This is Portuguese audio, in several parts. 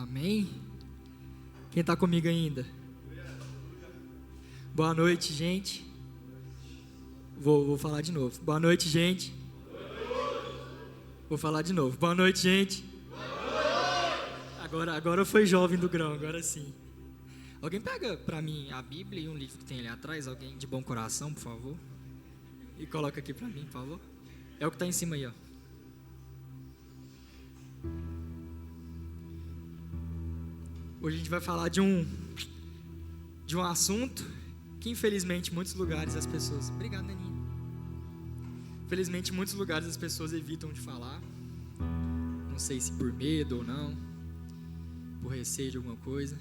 Amém? Quem está comigo ainda? Boa noite, gente. Vou falar de novo. Boa noite, gente. Vou falar de novo. Boa noite, gente. Agora foi jovem do grão, agora sim. Alguém pega para mim a Bíblia e um livro que tem ali atrás, alguém de bom coração, por favor. E coloca aqui para mim, por favor. É o que está em cima aí, ó. Hoje a gente vai falar de um assunto que infelizmente em muitos lugares as pessoas... Obrigado, Naninha. Infelizmente em muitos lugares as pessoas evitam de falar. Não sei se por medo ou não, por receio de alguma coisa.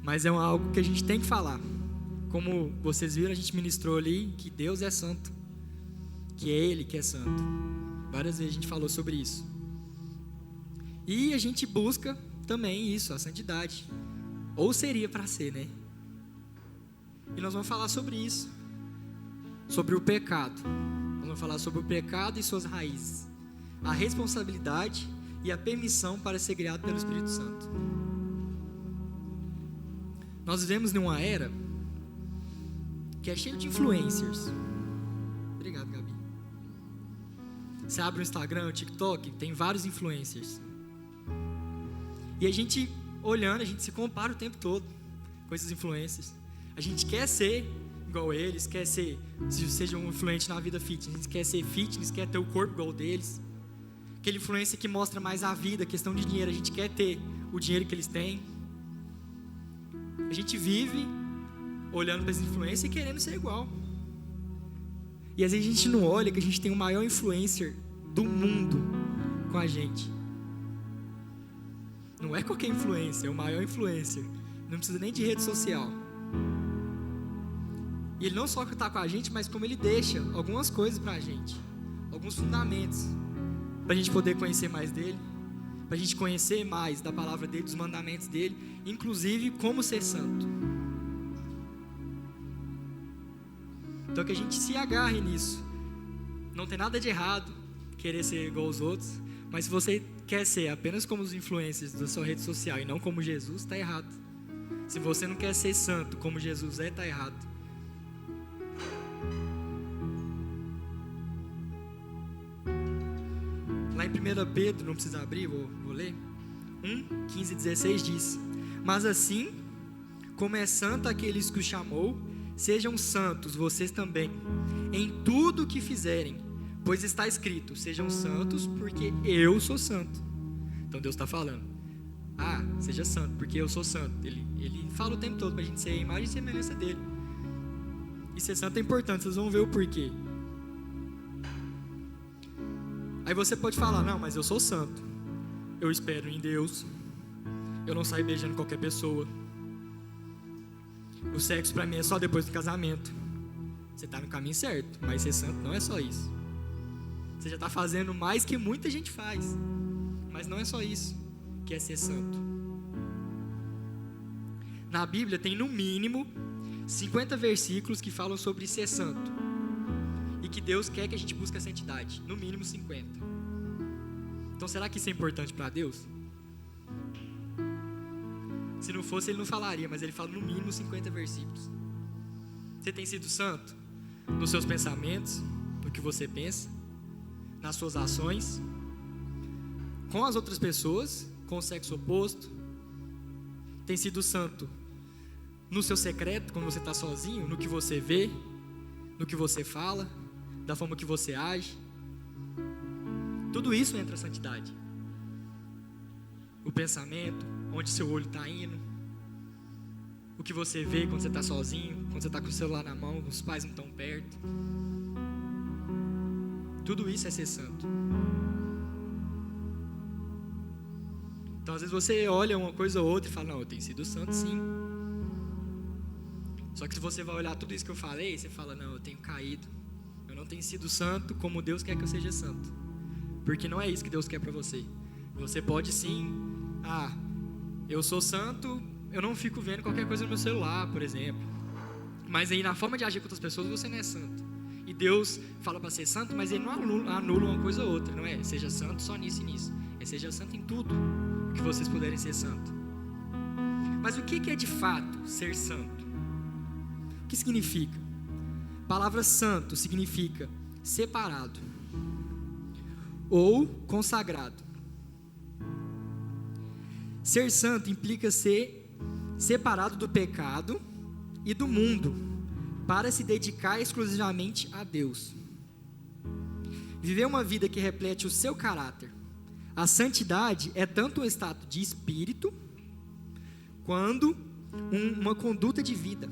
Mas é algo que a gente tem que falar. Como vocês viram, a gente ministrou ali que Deus é santo. Que é Ele que é santo. Várias vezes a gente falou sobre isso. E a gente busca também isso, a santidade. Ou seria para ser, né? E nós vamos falar sobre isso. Sobre o pecado. Nós vamos falar sobre o pecado e suas raízes. A responsabilidade e a permissão para ser criado pelo Espírito Santo. Nós vivemos numa era que é cheia de influencers. Obrigado, Gabi. Você abre o Instagram, o TikTok, tem vários influencers. E a gente, olhando, a gente se compara o tempo todo com esses influencers. A gente quer ser igual eles, quer ser, seja um influente na vida fitness. A gente quer ser fitness, quer ter o corpo igual deles. Aquele influencer que mostra mais a vida, questão de dinheiro. A gente quer ter o dinheiro que eles têm. A gente vive olhando para esses influencers e querendo ser igual. E às vezes a gente não olha que a gente tem o maior influencer do mundo com a gente. Não é qualquer influencer, é o maior influencer. Não precisa nem de rede social. E ele não só está com a gente, mas como ele deixa algumas coisas para a gente. Alguns fundamentos. Para a gente poder conhecer mais dele. Para a gente conhecer mais da palavra dele, dos mandamentos dele. Inclusive, como ser santo. Então que a gente se agarre nisso. Não tem nada de errado querer ser igual aos outros. Mas se você quer ser apenas como os influencers da sua rede social e não como Jesus, está errado. Se você não quer ser santo como Jesus é, está errado. Lá em 1 Pedro, não precisa abrir, vou ler. 1, 15 e 16 diz: Mas assim como é santo aqueles que o chamou, sejam santos vocês também, em tudo o que fizerem. Pois está escrito, sejam santos porque eu sou santo. Então Deus está falando, seja santo porque eu sou santo. Ele fala o tempo todo para a gente ser a imagem e semelhança dele. E ser santo é importante, vocês vão ver o porquê. Aí você pode falar, não, mas eu sou santo. Eu espero em Deus. Eu não saio beijando qualquer pessoa. O sexo para mim é só depois do casamento. Você está no caminho certo, mas ser santo não é só isso. Você já está fazendo mais que muita gente faz. Mas não é só isso que é ser santo. Na Bíblia tem no mínimo 50 versículos que falam sobre ser santo. E que Deus quer que a gente busque a santidade. No mínimo 50. Então será que isso é importante para Deus? Se não fosse ele não falaria, mas ele fala no mínimo 50 versículos. Você tem sido santo nos seus pensamentos, no que você pensa, nas suas ações, com as outras pessoas, com o sexo oposto? Tem sido santo no seu secreto, quando você está sozinho, no que você vê, no que você fala, da forma que você age? Tudo isso entra a santidade. O pensamento, onde seu olho está indo, o que você vê quando você está sozinho, quando você está com o celular na mão, os pais não estão perto. Tudo isso é ser santo. Então às vezes você olha uma coisa ou outra e fala, não, eu tenho sido santo sim. Só que se você vai olhar tudo isso que eu falei, você fala, não, eu tenho caído. Eu não tenho sido santo como Deus quer que eu seja santo. Porque não é isso que Deus quer para você. Você pode sim, eu sou santo, eu não fico vendo qualquer coisa no meu celular, por exemplo. Mas aí na forma de agir com outras pessoas você não é santo. E Deus fala para ser santo, mas ele não anula uma coisa ou outra. Não é seja santo só nisso e nisso. É seja santo em tudo que vocês puderem ser santo. Mas o que é de fato ser santo? O que significa? A palavra santo significa separado ou consagrado. Ser santo implica ser separado do pecado e do mundo para se dedicar exclusivamente a Deus. Viver uma vida que reflete o seu caráter. A santidade é tanto um estado de espírito quanto uma conduta de vida.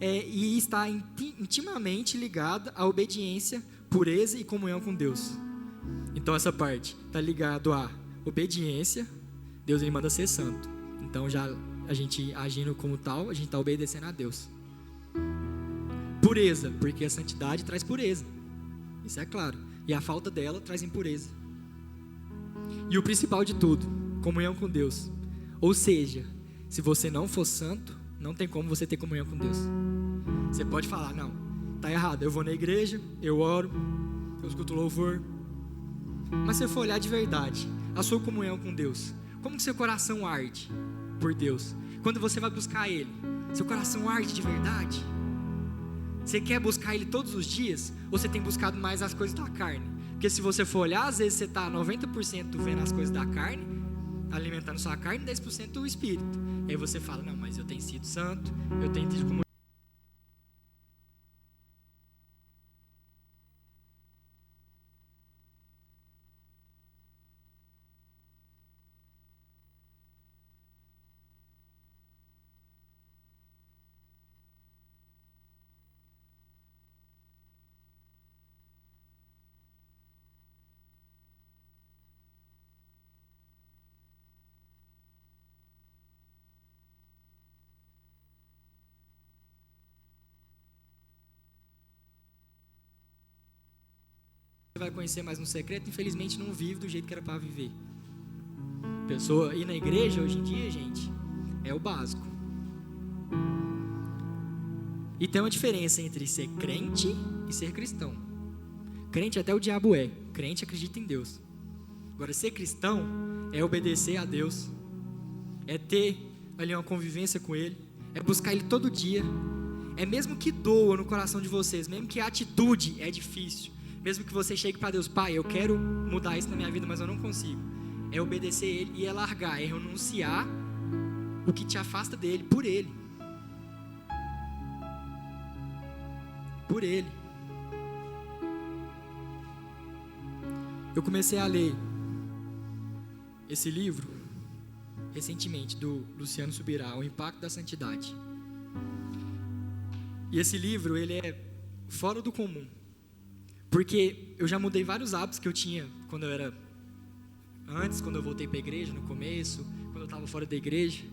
E está intimamente ligada à obediência, pureza e comunhão com Deus. Então essa parte está ligado à obediência. Deus ele manda ser santo. Então já a gente agindo como tal, a gente está obedecendo a Deus. Pureza, porque a santidade traz pureza. Isso é claro. E a falta dela traz impureza. E o principal de tudo, comunhão com Deus. Ou seja, se você não for santo, não tem como você ter comunhão com Deus. Você pode falar, não, tá errado, eu vou na igreja, eu oro, eu escuto louvor. Mas se você for olhar de verdade, a sua comunhão com Deus, como que seu coração arde por Deus? Quando você vai buscar Ele, seu coração arde de verdade? Você quer buscar Ele todos os dias? Ou você tem buscado mais as coisas da carne? Porque se você for olhar, às vezes você está 90% vendo as coisas da carne, alimentando sua carne, 10% o Espírito. E aí você fala, não, mas eu tenho sido santo, eu tenho tido comunhão. Vai conhecer mais no secreto, infelizmente não vive do jeito que era para viver. Pessoa ir na igreja hoje em dia, gente, é o básico. E tem uma diferença entre ser crente e ser cristão. Crente até o diabo é, crente acredita em Deus. Agora ser cristão é obedecer a Deus, é ter ali uma convivência com Ele, é buscar Ele todo dia. É mesmo que doa no coração de vocês, mesmo que a atitude é difícil, mesmo que você chegue para Deus, Pai, eu quero mudar isso na minha vida, mas eu não consigo. É obedecer Ele e é largar, é renunciar o que te afasta dEle, por Ele. Por Ele. Eu comecei a ler esse livro recentemente, do Luciano Subirá, O Impacto da Santidade. E esse livro, ele é fora do comum. Porque eu já mudei vários hábitos que eu tinha quando eu era antes, quando eu voltei para a igreja, no começo, quando eu estava fora da igreja.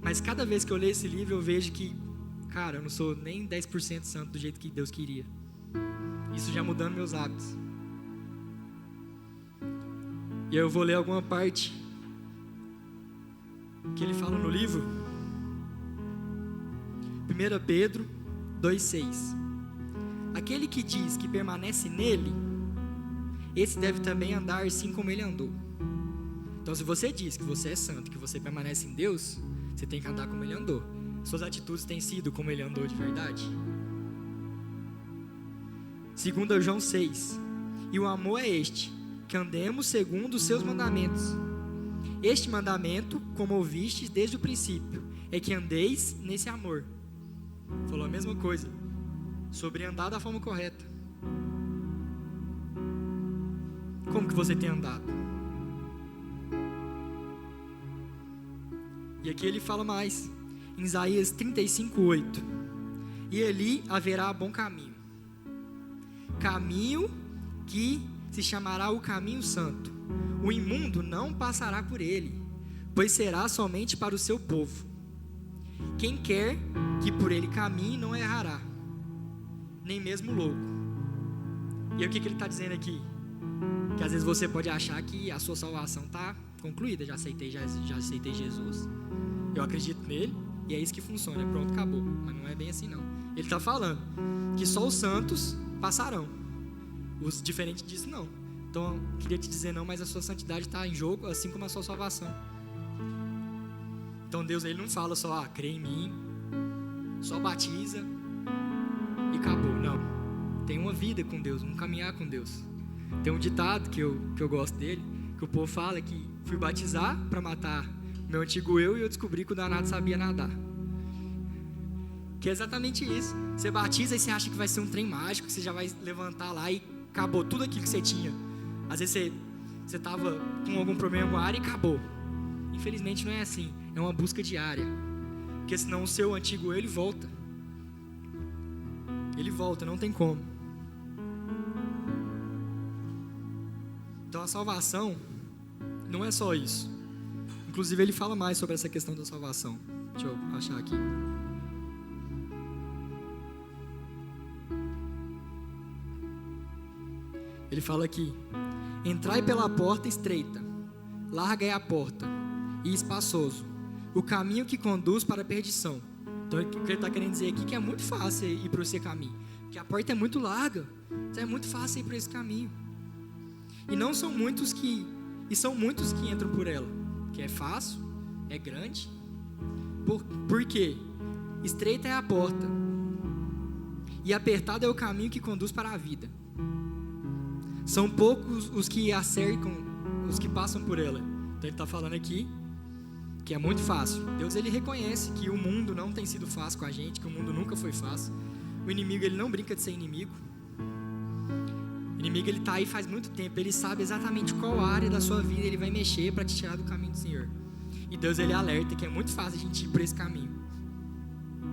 Mas cada vez que eu leio esse livro, eu vejo que, cara, eu não sou nem 10% santo do jeito que Deus queria. Isso já mudando meus hábitos. E eu vou ler alguma parte que ele fala no livro. 1 Pedro 2,6. Aquele que diz que permanece nele, esse deve também andar assim como ele andou. Então, se você diz que você é santo, que você permanece em Deus, você tem que andar como ele andou. Suas atitudes têm sido como ele andou de verdade. 2 João 6. E o amor é este, que andemos segundo os seus mandamentos. Este mandamento, como ouvistes desde o princípio, é que andeis nesse amor. Falou a mesma coisa, sobre andar da forma correta. Como que você tem andado? E aqui ele fala mais, em Isaías 35:8. E ali haverá bom caminho. Caminho que se chamará o caminho santo. O imundo não passará por ele, pois será somente para o seu povo. Quem quer que por ele caminhe não errará, nem mesmo louco. E o que ele está dizendo aqui? Que às vezes você pode achar que a sua salvação está concluída, já aceitei Jesus, eu acredito nele e é isso que funciona, pronto, acabou. Mas não é bem assim não. Ele está falando que só os santos passarão, os diferentes disso não. Então eu queria te dizer não, mas a sua santidade está em jogo, assim como a sua salvação. Então Deus ele não fala só, crê em mim, só batiza e acabou. Não, tem uma vida com Deus, um caminhar com Deus. Tem um ditado que eu gosto dele, que o povo fala que fui batizar para matar meu antigo eu e eu descobri que o danado sabia nadar. Que é exatamente isso. Você batiza e você acha que vai ser um trem mágico, que você já vai levantar lá e acabou tudo aquilo que você tinha. Às vezes você estava com algum problema com a área e acabou. Infelizmente não é assim. É uma busca diária. Porque senão o seu antigo eu, ele volta. Ele volta, não tem como. Então a salvação não é só isso. Inclusive ele fala mais sobre essa questão da salvação. Deixa eu achar aqui. Ele fala aqui: entrai pela porta estreita, larga é a porta, e espaçoso, o caminho que conduz para a perdição. Então o que ele está querendo dizer aqui é que é muito fácil ir para esse caminho, porque a porta é muito larga, então é muito fácil ir para esse caminho. E não são muitos são muitos que entram por ela, que é fácil, é grande. Por quê? Estreita é a porta, e apertado é o caminho que conduz para a vida. São poucos os que a cercam, os que passam por ela. Então ele está falando aqui que é muito fácil. Deus ele reconhece que o mundo não tem sido fácil com a gente, que o mundo nunca foi fácil. O inimigo ele não brinca de ser inimigo. O inimigo ele está aí faz muito tempo. Ele sabe exatamente qual área da sua vida ele vai mexer para te tirar do caminho do Senhor. E Deus ele alerta que é muito fácil a gente ir por esse caminho,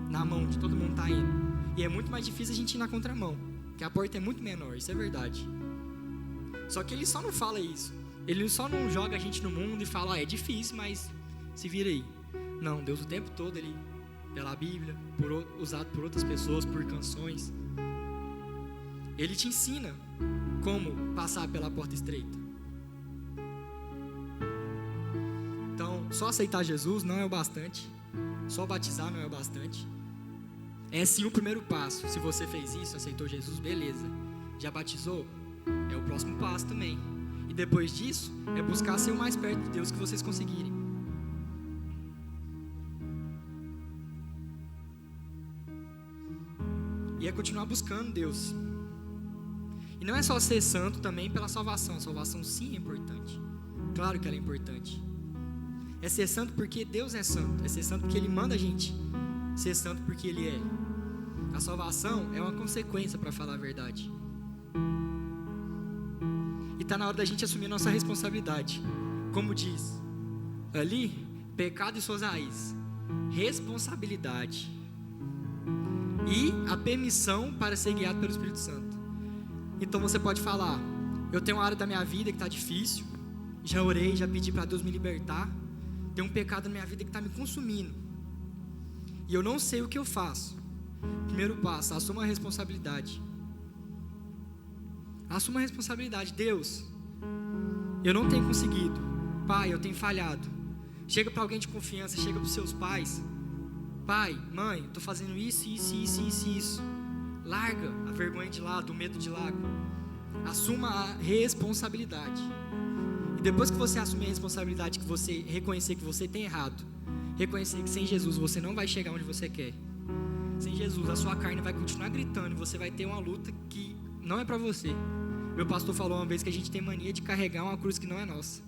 na mão de todo mundo está indo. E é muito mais difícil a gente ir na contramão, que a porta é muito menor. Isso é verdade. Só que ele só não fala isso. Ele só não joga a gente no mundo e fala, é difícil, mas se vira aí. Não, Deus o tempo todo, ele, pela Bíblia, usado por outras pessoas, por canções, ele te ensina como passar pela porta estreita. Então, só aceitar Jesus não é o bastante. Só batizar não é o bastante. É sim o primeiro passo. Se você fez isso, aceitou Jesus, beleza. Já batizou? É o próximo passo também. E depois disso, é buscar ser o mais perto de Deus que vocês conseguirem. E é continuar buscando Deus. E não é só ser santo também pela salvação. A salvação sim é importante. Claro que ela é importante. É ser santo porque Deus é santo. É ser santo porque Ele manda a gente ser santo porque Ele é. A salvação é uma consequência, para falar a verdade. E está na hora da gente assumir a nossa responsabilidade. Como diz ali, pecado e suas raízes, responsabilidade e a permissão para ser guiado pelo Espírito Santo. Então você pode falar, eu tenho uma área da minha vida que está difícil, já orei, já pedi para Deus me libertar, tem um pecado na minha vida que está me consumindo e eu não sei o que eu faço. Primeiro passo, assuma a responsabilidade. Assuma a responsabilidade. Deus, eu não tenho conseguido. Pai, eu tenho falhado. Chega para alguém de confiança, chega para os seus pais. Pai, mãe, estou fazendo isso. Larga a vergonha de lado, o medo de lado. Assuma a responsabilidade. E depois que você assumir a responsabilidade, que você reconhecer que você tem errado, reconhecer que sem Jesus você não vai chegar onde você quer. Sem Jesus a sua carne vai continuar gritando e você vai ter uma luta que não é para você. Meu pastor falou uma vez que a gente tem mania de carregar uma cruz que não é nossa.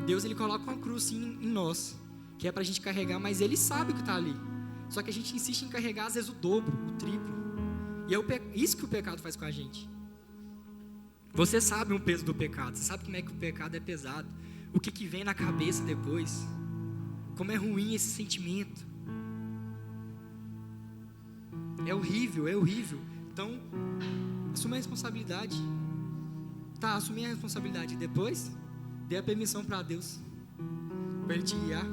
Deus ele coloca uma cruz sim em nós, que é pra gente carregar, mas Ele sabe o que está ali. Só que a gente insiste em carregar às vezes o dobro, o triplo. E é isso que o pecado faz com a gente. Você sabe o peso do pecado, você sabe como é que o pecado é pesado, o que vem na cabeça depois, como é ruim esse sentimento. É horrível. Então, assuma a responsabilidade. Assumir a responsabilidade e depois dê a permissão para Deus, para Ele te guiar.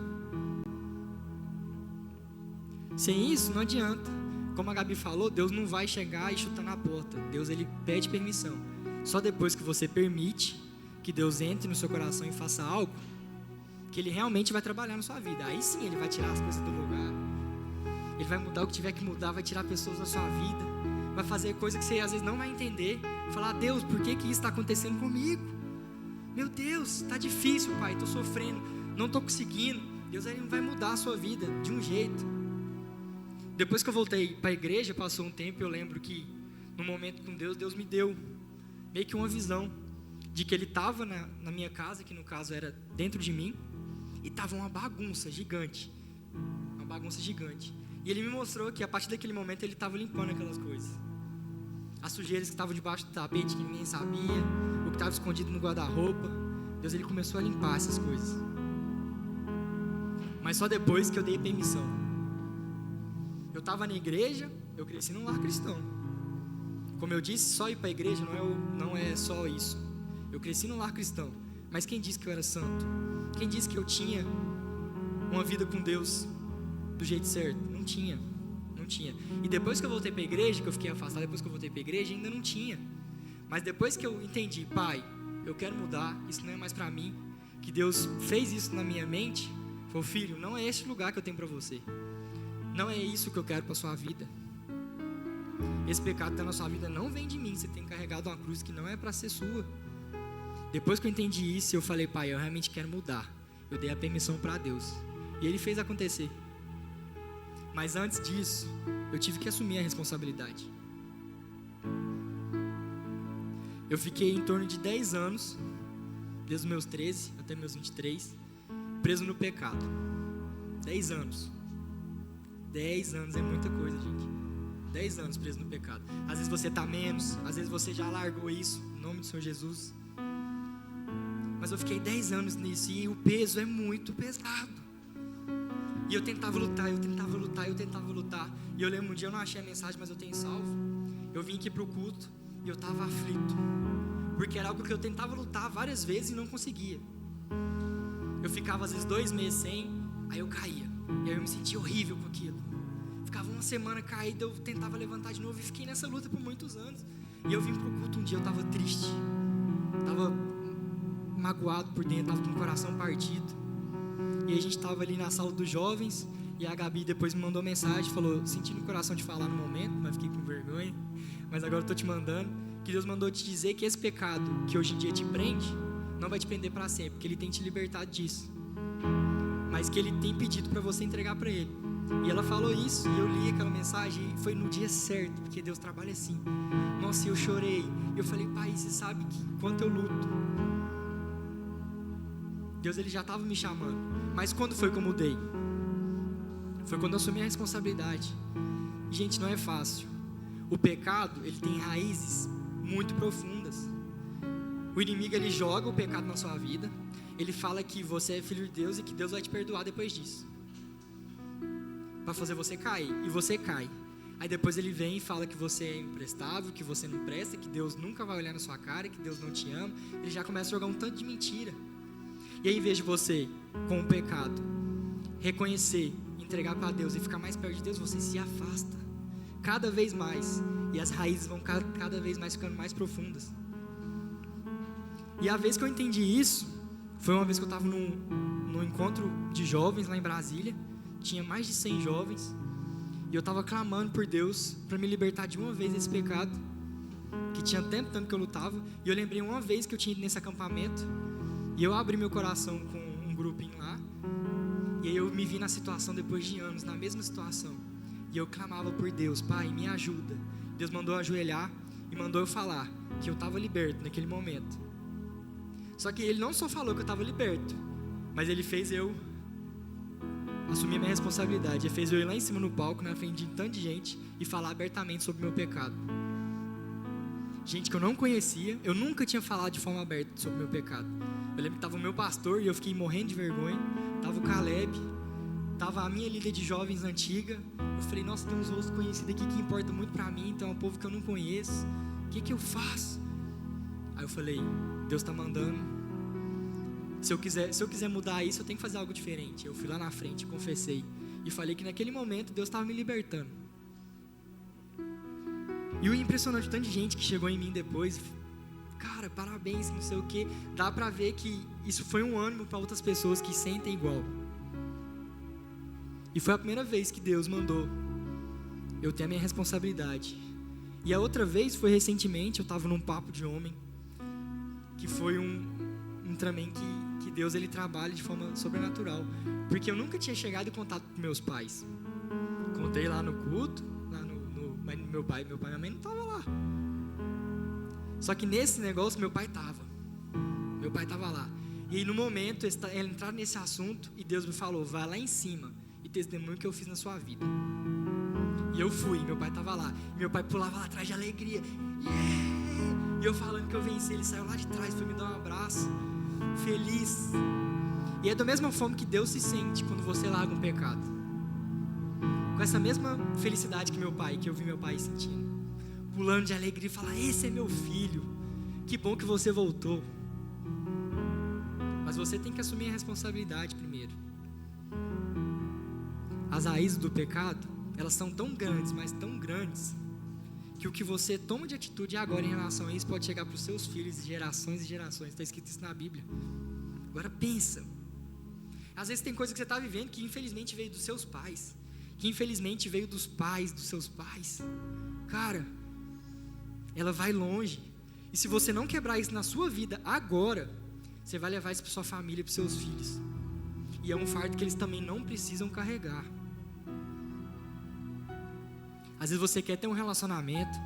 Sem isso não adianta. Como a Gabi falou, Deus não vai chegar e chutar na porta. Deus ele pede permissão. Só depois que você permite que Deus entre no seu coração e faça algo, que Ele realmente vai trabalhar na sua vida. Aí sim Ele vai tirar as coisas do lugar. Ele vai mudar o que tiver que mudar, vai tirar pessoas da sua vida, vai fazer coisa que você às vezes não vai entender. Falar, Deus, por que isso está acontecendo comigo? Meu Deus, está difícil, Pai, estou sofrendo, não estou conseguindo. Deus ele vai mudar a sua vida de um jeito. Depois que eu voltei para a igreja, passou um tempo, eu lembro que no momento com Deus, Deus me deu meio que uma visão de que Ele estava na minha casa, que no caso era dentro de mim, e estava uma bagunça gigante. Uma bagunça gigante. E Ele me mostrou que a partir daquele momento Ele estava limpando aquelas coisas. As sujeiras que estavam debaixo do tapete, que ninguém sabia, o que estava escondido no guarda-roupa. Deus ele começou a limpar essas coisas. Mas só depois que eu dei permissão. Eu estava na igreja, eu cresci num lar cristão. Como eu disse, só ir para a igreja não é só isso. Eu cresci num lar cristão. Mas quem disse que eu era santo? Quem disse que eu tinha uma vida com Deus do jeito certo? Não tinha. E depois que eu voltei para a igreja, que eu fiquei afastado, depois que eu voltei para a igreja, ainda não tinha. Mas depois que eu entendi, pai, eu quero mudar, isso não é mais para mim, que Deus fez isso na minha mente, falou, filho, não é esse lugar que eu tenho para você. Não é isso que eu quero para a sua vida. Esse pecado que está na sua vida não vem de mim. Você tem carregado uma cruz que não é para ser sua. Depois que eu entendi isso, eu falei, pai, eu realmente quero mudar. Eu dei a permissão para Deus. E Ele fez acontecer. Mas antes disso, eu tive que assumir a responsabilidade. Eu fiquei em torno de 10 anos, desde os meus 13 até meus 23, preso no pecado. 10 anos. 10 anos é muita coisa, gente. 10 anos preso no pecado. Às vezes você está menos, às vezes você já largou isso, em nome do Senhor Jesus. Mas eu fiquei 10 anos nisso e o peso é muito pesado. E eu tentava lutar. E eu lembro um dia, eu não achei a mensagem, mas eu tenho salvo. Eu vim aqui para o culto e eu estava aflito. Porque era algo que eu tentava lutar várias vezes e não conseguia. Eu ficava às vezes 2 meses sem, aí eu caía. E aí eu me sentia horrível com aquilo. Ficava uma semana caído, eu tentava levantar de novo e fiquei nessa luta por muitos anos. E eu vim pro culto um dia, eu estava triste, estava magoado por dentro, estava com o coração partido. E aí a gente estava ali na sala dos jovens e a Gabi depois me mandou mensagem, falou, senti no coração de falar no momento, mas fiquei com vergonha, mas agora eu estou te mandando, que Deus mandou te dizer que esse pecado que hoje em dia te prende, não vai te prender para sempre, que Ele tem te libertado disso. Mas que Ele tem pedido para você entregar para Ele. E ela falou isso, e eu li aquela mensagem, e foi no dia certo, porque Deus trabalha assim. Nossa, eu chorei, eu falei, pai, você sabe que quanto eu luto. Deus ele já estava me chamando, mas quando foi que eu mudei? Foi quando eu assumi a responsabilidade. E, gente, não é fácil. O pecado, ele tem raízes muito profundas. O inimigo, ele joga o pecado na sua vida. Ele fala que você é filho de Deus e que Deus vai te perdoar depois disso, para fazer você cair, e você cai. Aí depois ele vem e fala que você é imprestável, que você não presta, que Deus nunca vai olhar na sua cara, que Deus não te ama. Ele já começa a jogar um tanto de mentira. E aí, em vez de você, com o pecado, reconhecer, entregar para Deus e ficar mais perto de Deus, você se afasta cada vez mais. E as raízes vão cada vez mais ficando mais profundas. E a vez que eu entendi isso, foi uma vez que eu estava num encontro de jovens lá em Brasília. Tinha mais de 100 jovens. E eu estava clamando por Deus para me libertar de uma vez desse pecado, que tinha tanto que eu lutava. E eu lembrei uma vez que eu tinha ido nesse acampamento, e eu abri meu coração com um grupinho lá. E aí eu me vi na situação depois de anos, na mesma situação. E eu clamava por Deus, pai, me ajuda. Deus mandou eu ajoelhar e mandou eu falar que eu estava liberto naquele momento. Só que Ele não só falou que eu estava liberto, mas Ele fez eu assumir a minha responsabilidade. Ele fez eu ir lá em cima no palco, na frente de tanta gente, e falar abertamente sobre o meu pecado. Gente que eu não conhecia, eu nunca tinha falado de forma aberta sobre o meu pecado. Eu lembro que estava o meu pastor e eu fiquei morrendo de vergonha. Estava o Caleb, estava a minha líder de jovens antiga. Eu falei, nossa, tem uns rostos conhecidos aqui que importam muito para mim, então é um povo que eu não conheço. O que eu faço? Aí eu falei, Deus está mandando. Se eu quiser mudar isso, eu tenho que fazer algo diferente. Eu fui lá na frente, confessei e falei que naquele momento Deus estava me libertando. E o impressionante, tanto de gente que chegou em mim depois, cara, parabéns, não sei o que. Dá pra ver que isso foi um ânimo para outras pessoas que sentem igual. E foi a primeira vez que Deus mandou eu ter a minha responsabilidade. E a outra vez foi recentemente, eu estava num papo de homem, que foi um também que Deus ele trabalha de forma sobrenatural. Porque eu nunca tinha chegado em contato com meus pais. Contei lá no culto, mas meu pai e minha mãe não estavam lá. Só que nesse negócio meu pai estava. Meu pai estava lá. E aí no momento eles entraram nesse assunto e Deus me falou, vai lá em cima e testemunho que eu fiz na sua vida. E eu fui, meu pai estava lá. E meu pai pulava lá atrás de alegria. Yeah! E eu falando que eu venci, ele saiu lá de trás, foi me dar um abraço. Feliz. E é da mesma forma que Deus se sente quando você larga um pecado. Com essa mesma felicidade que eu vi meu pai sentindo. Pulando de alegria e falar, esse é meu filho. Que bom que você voltou. Mas você tem que assumir a responsabilidade primeiro. As raízes do pecado, elas são tão grandes, mas tão grandes, que o que você toma de atitude agora em relação a isso pode chegar para os seus filhos de gerações e gerações. Está escrito isso na Bíblia. Agora pensa. Às vezes tem coisa que você está vivendo que infelizmente veio dos seus pais, que infelizmente veio dos pais dos seus pais. Cara, ela vai longe. E se você não quebrar isso na sua vida agora, você vai levar isso para sua família e para seus filhos. E é um fardo que eles também não precisam carregar. Às vezes você quer ter um relacionamento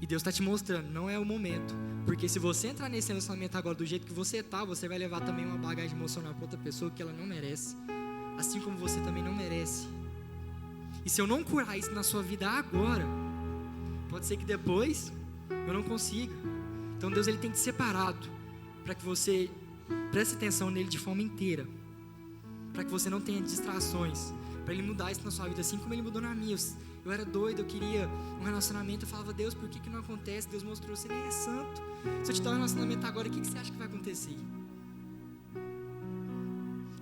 e Deus está te mostrando, não é o momento. Porque se você entrar nesse relacionamento agora do jeito que você está, você vai levar também uma bagagem emocional para outra pessoa que ela não merece. Assim como você também não merece. E se eu não curar isso na sua vida agora, pode ser que depois eu não consiga. Então Deus ele tem te separado para que você preste atenção nele de forma inteira. Para que você não tenha distrações. Para ele mudar isso na sua vida, assim como ele mudou na minha. Eu era doido, eu queria um relacionamento. Eu falava, Deus, por que não acontece? Deus mostrou, você nem é santo. Se eu te dar um relacionamento agora, o que você acha que vai acontecer?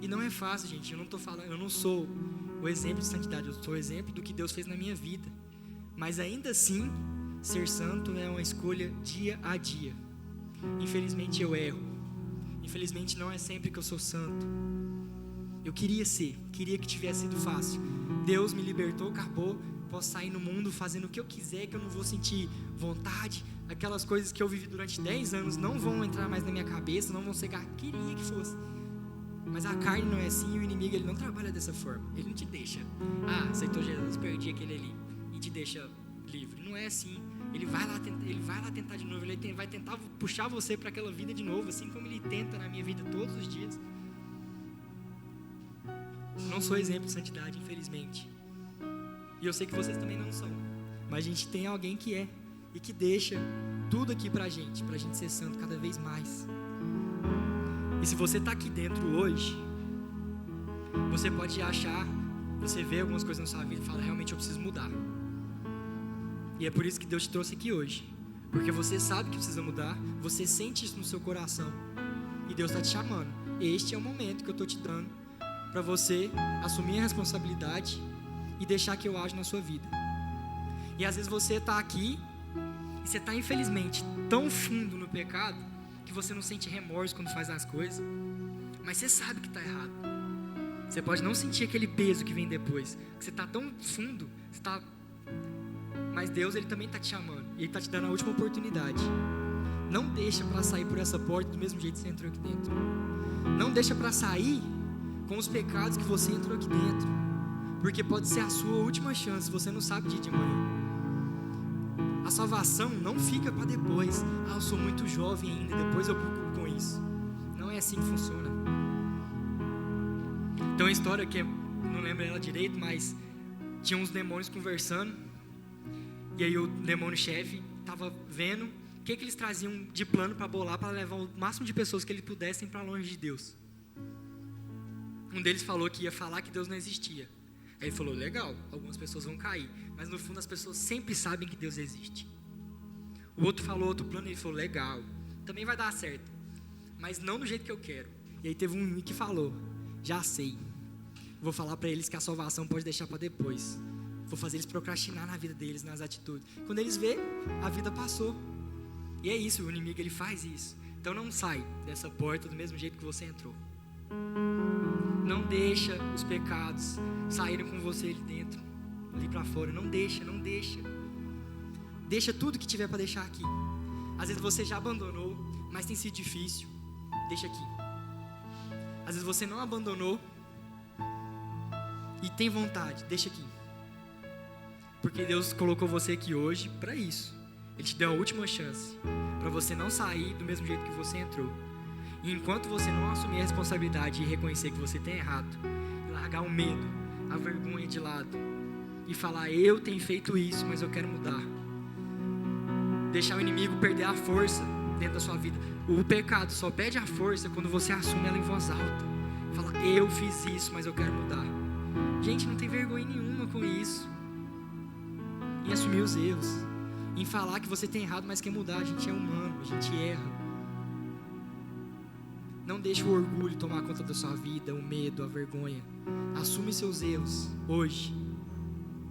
E não é fácil, gente. Eu não sou o exemplo de santidade. Eu sou o exemplo do que Deus fez na minha vida. Mas ainda assim, ser santo é uma escolha dia a dia. Infelizmente eu erro. Infelizmente não é sempre que eu sou santo. Eu queria que tivesse sido fácil. Deus me libertou, acabou. Posso sair no mundo fazendo o que eu quiser, que eu não vou sentir vontade. Aquelas coisas que eu vivi durante 10 anos não vão entrar mais na minha cabeça, não vão ser. Queria que fosse. Mas a carne não é assim, e o inimigo ele não trabalha dessa forma. Ele não te deixa, aceitou Jesus, perdi aquele ali, e te deixa livre. Não é assim. Ele vai lá tentar de novo, ele vai tentar puxar você para aquela vida de novo, assim como ele tenta na minha vida todos os dias. Eu não sou exemplo de santidade, infelizmente. E eu sei que vocês também não são. Mas a gente tem alguém que é, e que deixa tudo aqui pra gente ser santo cada vez mais. E se você está aqui dentro hoje, você pode achar, você vê algumas coisas na sua vida e fala, realmente eu preciso mudar. E é por isso que Deus te trouxe aqui hoje. Porque você sabe que precisa mudar, você sente isso no seu coração. E Deus está te chamando. Este é o momento que eu estou te dando para você assumir a responsabilidade e deixar que eu aja na sua vida. E às vezes você está aqui e você está infelizmente tão fundo no pecado que você não sente remorso quando faz as coisas, mas você sabe que está errado. Você pode não sentir aquele peso que vem depois, que você está tão fundo, mas Deus ele também está te chamando e Ele está te dando a última oportunidade. Não deixa para sair por essa porta do mesmo jeito que você entrou aqui dentro. Não deixa para sair com os pecados que você entrou aqui dentro, porque pode ser a sua última chance. Você não sabe dia de manhã. A salvação não fica para depois. Eu sou muito jovem ainda, depois eu procuro com isso. Não é assim que funciona. Tem uma história que não lembro ela direito, mas tinha uns demônios conversando. E aí o demônio-chefe estava vendo o que eles traziam de plano para bolar, para levar o máximo de pessoas que eles pudessem para longe de Deus. Um deles falou que ia falar que Deus não existia. Aí ele falou, legal, algumas pessoas vão cair, mas no fundo as pessoas sempre sabem que Deus existe. O outro falou outro plano e ele falou, legal, também vai dar certo, mas não do jeito que eu quero. E aí teve um que falou, já sei, vou falar para eles que a salvação pode deixar para depois. Vou fazer eles procrastinar na vida deles, nas atitudes. Quando eles vê, a vida passou. E é isso, o inimigo ele faz isso. Então não sai dessa porta do mesmo jeito que você entrou. Não deixa os pecados saírem com você ali dentro, ali para fora. Não deixa. Deixa tudo que tiver para deixar aqui. Às vezes você já abandonou, mas tem sido difícil. Deixa aqui. Às vezes você não abandonou e tem vontade, deixa aqui. Porque Deus colocou você aqui hoje para isso. Ele te deu a última chance para você não sair do mesmo jeito que você entrou. E enquanto você não assumir a responsabilidade e reconhecer que você tem errado, largar o medo, a vergonha de lado e falar, eu tenho feito isso, mas eu quero mudar. Deixar o inimigo perder a força dentro da sua vida. O pecado só perde a força quando você assume ela em voz alta. Fala, eu fiz isso, mas eu quero mudar. Gente, não tem vergonha nenhuma com isso. Em assumir os erros. Em falar que você tem errado, mas quer mudar. A gente é humano, a gente erra. Não deixe o orgulho tomar conta da sua vida, o medo, a vergonha. Assume seus erros hoje.